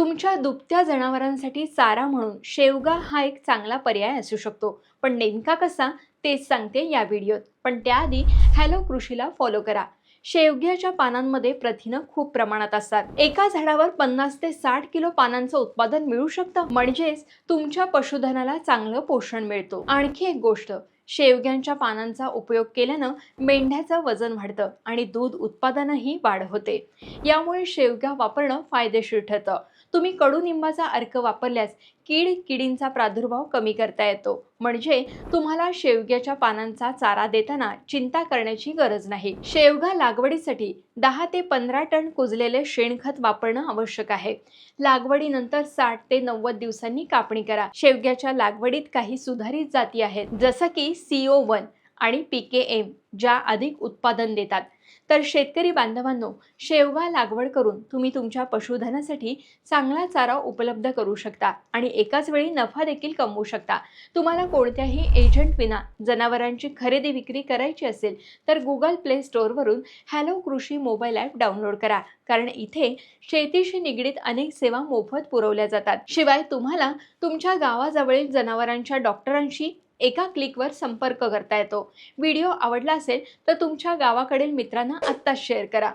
तुमच्या दुभत्या जनावरांसाठी चारा म्हणून शेवगा हा एक चांगला पर्याय असू शकतो, पण नेमका कसा तेच सांगते या व्हिडिओत. पण त्याआधी हॅलो कृषीला फॉलो करा. शेवग्याच्या पानांमध्ये प्रथिनं खूप प्रमाणात असतात. एका झाडावर 50 ते 60 किलो पानांचं उत्पादन मिळू शकतं. म्हणजेच तुमच्या पशुधनाला चांगलं पोषण मिळतो. आणखी एक गोष्ट, शेवग्यांच्या पानांचा उपयोग केल्यानं मेंढ्याचं वजन वाढतं आणि दूध उत्पादनही वाढ होते. यामुळे शेवगा वापरणं फायदेशीर ठरतं. तुम्ही कडुनिंबाचा अर्क वापरल्यास किडींचा प्रादुर्भाव कमी करता येतो. म्हणजे तुम्हाला शेवग्याच्या पानांचा चारा देताना चिंता करण्याची गरज नाही. शेवगा लागवडीसाठी 10 ते 15 टन कुजलेले शेणखत वापरणं आवश्यक आहे. लागवडीनंतर 60 ते 90 दिवसांनी कापणी करा. शेवग्याच्या लागवडीत काही सुधारित जाती आहेत, जसं की CO1 आणि PKM, ज्या अधिक उत्पादन देतात. तर शेतकरी बांधवांनो, शेवगा लागवड करून तुम्ही तुमच्या पशुधनासाठी चांगला चारा उपलब्ध करू शकता आणि एकाच वेळी नफा देखील कमवू शकता. तुम्हाला कोणत्याही एजंट विना जनावरांची खरेदी विक्री करायची असेल तर गुगल प्ले स्टोअरवरून हॅलो कृषी मोबाईल ॲप डाउनलोड करा, कारण इथे शेतीशी निगडीत अनेक सेवा मोफत पुरवल्या जातात. शिवाय तुम्हाला तुमच्या गावाजवळील जनावरांच्या डॉक्टरांशी एका क्लिकवर संपर्क करता येतो. व्हिडिओ आवडला असेल तर तुमच्या गावाकडील मित्रांना आत्ताच शेअर करा.